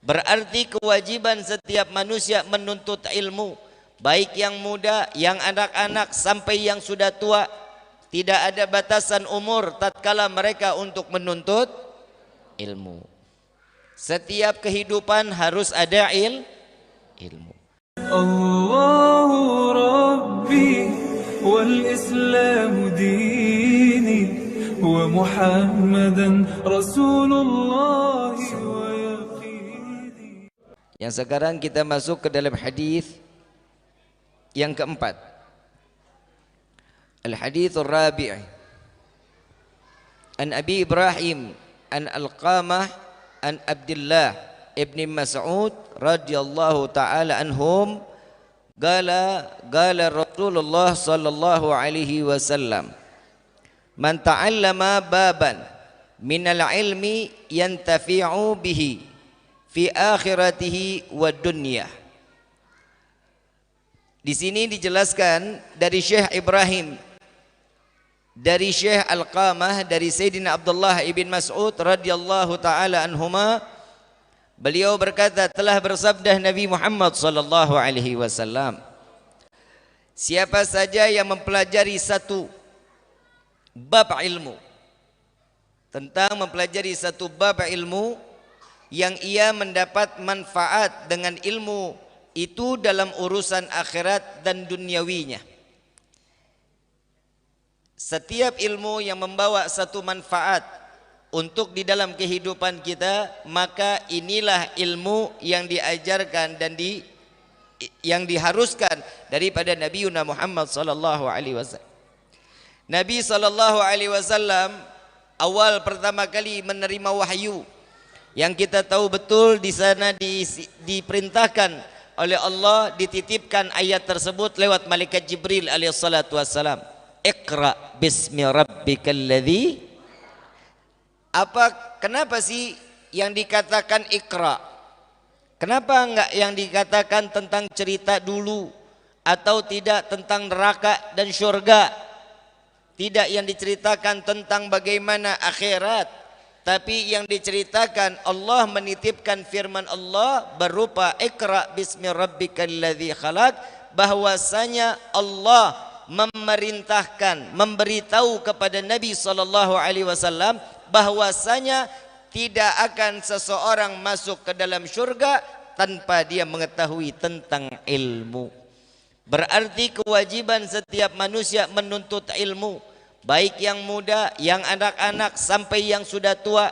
Berarti kewajiban setiap manusia menuntut ilmu, baik yang muda, yang anak-anak sampai yang sudah tua. Tidak ada batasan umur tatkala mereka untuk menuntut ilmu. Setiap kehidupan harus ada ilmu. Allahu Rabbi wal Islam dini wa Muhammadan Rasulullah wa yaqini. Yang sekarang kita masuk ke dalam hadis yang keempat. Al-hadits ar-rabi' an Abi Ibrahim an Alqamah an Abdullah ibn Mas'ud radhiyallahu ta'ala anhum qala Rasulullah sallallahu alaihi wasallam man ta'allama baban minal ilmi yantafi'u bihi fi akhiratihi wa dunya. Di sini dijelaskan dari Syekh Ibrahim, dari Syekh Alqamah, dari Sayyidina Abdullah ibn Mas'ud radhiyallahu taala anhuma, beliau berkata, telah bersabda Nabi Muhammad sallallahu alaihi wasallam, siapa saja yang mempelajari satu bab ilmu, tentang mempelajari satu bab ilmu yang ia mendapat manfaat dengan ilmu itu dalam urusan akhirat dan duniawinya. Setiap ilmu yang membawa satu manfaat untuk di dalam kehidupan kita, maka inilah ilmu yang diajarkan dan yang diharuskan daripada Nabi Muhammad sallallahu alaihi wasallam. Nabi sallallahu alaihi wasallam awal pertama kali menerima wahyu, yang kita tahu betul di sana diperintahkan oleh Allah, dititipkan ayat tersebut lewat malaikat Jibril alaihi salatu wassalam. Iqra bismi rabbikal ladzi. Kenapa sih yang dikatakan Iqra? Kenapa enggak yang dikatakan tentang cerita dulu, atau tidak tentang neraka dan surga? Tidak yang diceritakan tentang bagaimana akhirat, tapi yang diceritakan Allah menitipkan firman Allah berupa Iqra bismi rabbikal ladzi khalaq, bahwasanya Allah memerintahkan, memberitahu kepada Nabi sallallahu alaihi wasallam bahwasanya tidak akan seseorang masuk ke dalam surga tanpa dia mengetahui tentang ilmu. Berarti kewajiban setiap manusia menuntut ilmu, baik yang muda, yang anak-anak sampai yang sudah tua.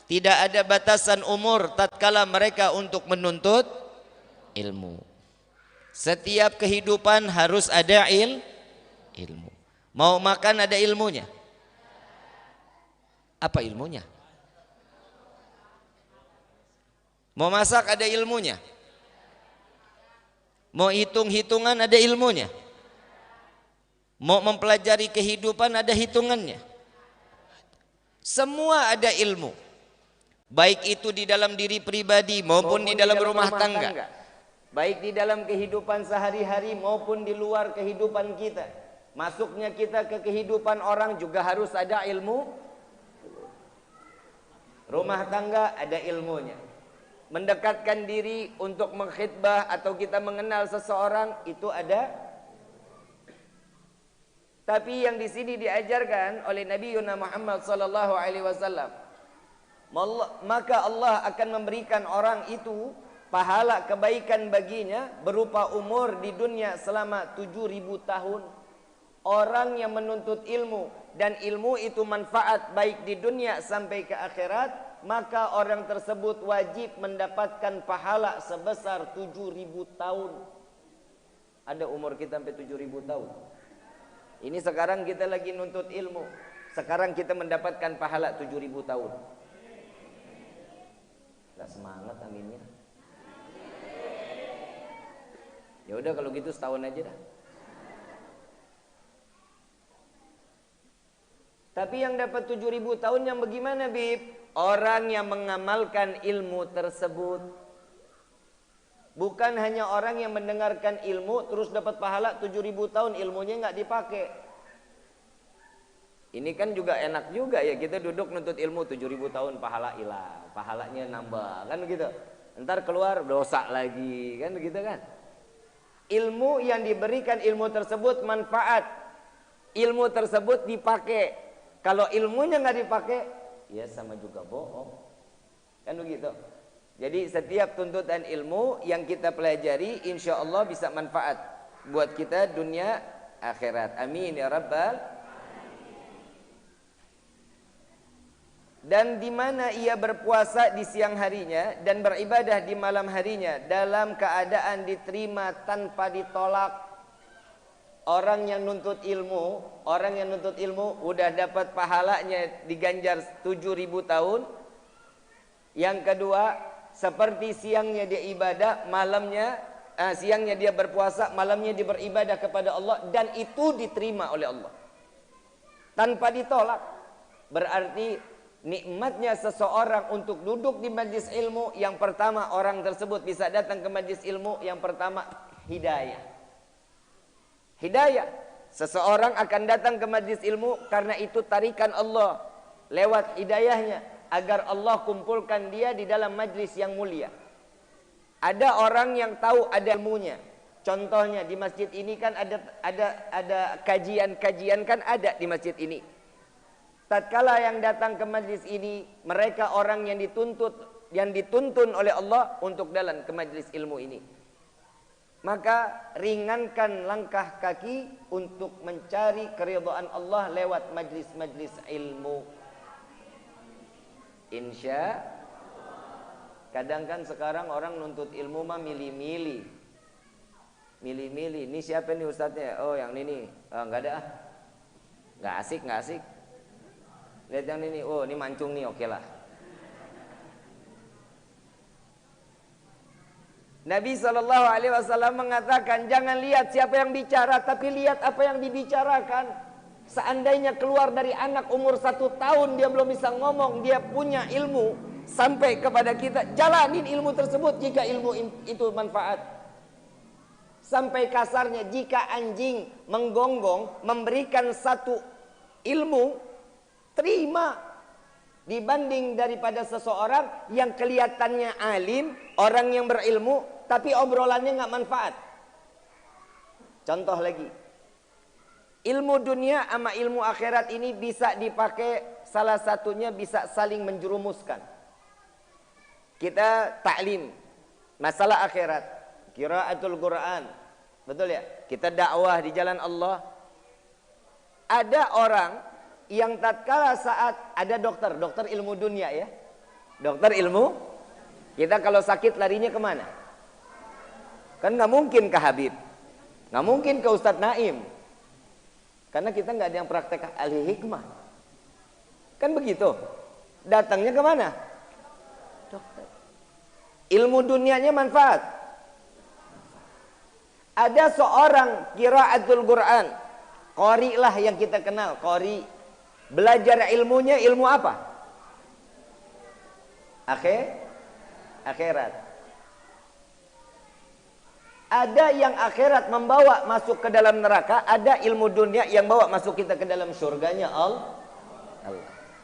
Tidak ada batasan umur tatkala mereka untuk menuntut ilmu. Setiap kehidupan harus ada ilmu. Mau makan ada ilmunya. Apa ilmunya? Mau masak ada ilmunya. Mau hitung-hitungan ada ilmunya. Mau mempelajari kehidupan ada hitungannya. Semua ada ilmu, baik itu di dalam diri pribadi maupun di dalam rumah tangga, baik di dalam kehidupan sehari-hari maupun di luar kehidupan kita. Masuknya kita ke kehidupan orang juga harus ada ilmu. Rumah tangga ada ilmunya. Mendekatkan diri untuk mengkhidbah atau kita mengenal seseorang itu ada. Tapi yang di sini diajarkan oleh Nabi Muhammad sallallahu alaihi wasallam, maka Allah akan memberikan orang itu pahala kebaikan baginya berupa umur di dunia selama 7.000 tahun. Orang yang menuntut ilmu dan ilmu itu manfaat baik di dunia sampai ke akhirat, maka orang tersebut wajib mendapatkan pahala sebesar 7.000 tahun. Ada umur kita sampai 7.000 tahun. Ini sekarang kita lagi nuntut ilmu. Sekarang kita mendapatkan pahala 7.000 tahun. Gak semangat aminnya. Ya udah kalau gitu setahun aja dah. Tapi yang dapat 7.000 tahun yang bagaimana, Bib? Orang yang mengamalkan ilmu tersebut. Bukan hanya orang yang mendengarkan ilmu terus dapat pahala 7.000 tahun, ilmunya nggak dipakai. Ini kan juga enak juga ya, kita duduk nuntut ilmu 7.000 tahun pahala hilang, pahalanya nambah, kan gitu. Ntar keluar dosa lagi, kan begitu kan? Ilmu yang diberikan, ilmu tersebut manfaat. Ilmu tersebut dipakai. Kalau ilmunya nggak dipakai, ya sama juga bohong. Kan begitu. Jadi setiap tuntutan ilmu yang kita pelajari, insya Allah bisa manfaat buat kita dunia akhirat. Amin ya rabbal. Dan di mana ia berpuasa di siang harinya dan beribadah di malam harinya dalam keadaan diterima tanpa ditolak. Orang yang nuntut ilmu, udah dapat pahalanya diganjar 7.000 tahun. Yang kedua, seperti siangnya dia ibadah, siangnya dia berpuasa, malamnya dia beribadah kepada Allah, dan itu diterima oleh Allah tanpa ditolak. Berarti nikmatnya seseorang untuk duduk di majlis ilmu, yang pertama orang tersebut bisa datang ke majlis ilmu, yang pertama hidayah. Hidayah. Seseorang akan datang ke majlis ilmu karena itu tarikan Allah lewat hidayahnya, agar Allah kumpulkan dia di dalam majlis yang mulia. Ada orang yang tahu ada ilmunya. Contohnya di masjid ini kan ada kajian-kajian kan ada di masjid ini. Tatkala yang datang ke majlis ini, mereka orang yang dituntun oleh Allah untuk dalam ke majlis ilmu ini. Maka ringankan langkah kaki untuk mencari keridhaan Allah lewat majlis-majlis ilmu. Insya. Kadang kan sekarang orang nuntut ilmu mah milih-milih. Milih-milih. Ini siapa nih ustadznya? Oh yang ini. Oh, enggak ada. Enggak asik. Lihat yang ini. Oh ini mancung nih, oke lah. Nabi SAW mengatakan, jangan lihat siapa yang bicara, tapi lihat apa yang dibicarakan. Seandainya keluar dari anak umur 1 tahun, dia belum bisa ngomong, dia punya ilmu sampai kepada kita, jalanin ilmu tersebut jika ilmu itu manfaat. Sampai kasarnya, jika anjing menggonggong memberikan satu ilmu, terima, dibanding daripada seseorang yang kelihatannya alim, orang yang berilmu, tapi obrolannya nggak manfaat. Contoh lagi, ilmu dunia sama ilmu akhirat ini bisa dipakai, salah satunya bisa saling menjerumuskan. Kita taklim masalah akhirat, qiraatul Quran, betul ya? Kita dakwah di jalan Allah. Ada orang yang tatkala saat ada dokter ilmu dunia ya, dokter ilmu, kita kalau sakit larinya kemana? Kan nggak mungkin ke Habib, nggak mungkin ke Ustadz Naim, karena kita nggak ada yang praktek ahli hikmah, kan begitu? Datangnya kemana? Dokter. Ilmu dunianya manfaat. Ada seorang qiraatul Quran, qori lah yang kita kenal, qori. Belajar ilmunya ilmu apa? Akhirat. Ada yang akhirat membawa masuk ke dalam neraka, ada ilmu dunia yang bawa masuk kita ke dalam surganya Allah.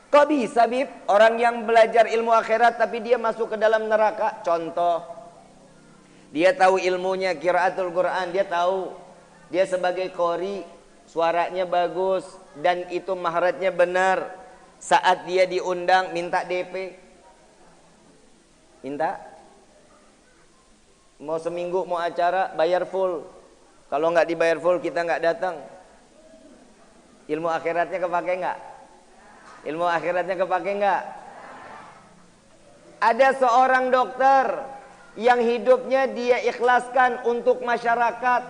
Kok bisa, Bib? Orang yang belajar ilmu akhirat tapi dia masuk ke dalam neraka. Contoh, dia tahu ilmunya qiraatul Quran, dia tahu, dia sebagai qori, suaranya bagus dan itu maharatnya benar. Saat dia diundang minta DP, minta mau seminggu mau acara bayar full. Kalau nggak dibayar full kita nggak datang. Ilmu akhiratnya kepake nggak? Ilmu akhiratnya kepake nggak? Ada seorang dokter yang hidupnya dia ikhlaskan untuk masyarakat.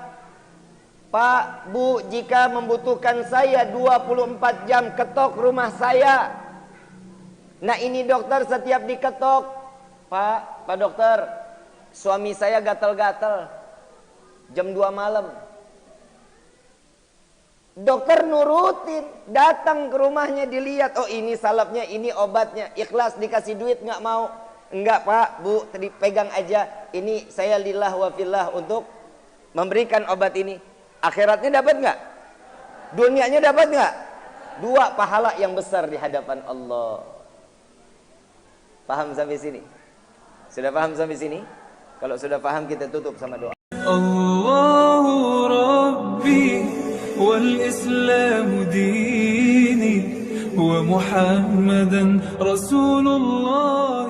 Pak, Bu, jika membutuhkan saya 24 jam ketok rumah saya. Nah ini dokter setiap diketok, Pak dokter, suami saya gatal-gatal jam 2 malam. Dokter nurutin, datang ke rumahnya dilihat, oh ini salapnya, ini obatnya, ikhlas dikasih duit nggak mau. Enggak Pak, Bu, tadi pegang aja, ini saya lillah wa fillah untuk memberikan obat ini. Akhiratnya dapat nggak? Dunianya dapat nggak? 2 pahala yang besar di hadapan Allah. Paham sampai sini? Sudah paham sampai sini? Kalau sudah paham kita tutup sama doa. Allahu Rabbi wal Islam dini wa Muhammadan Rasulullah.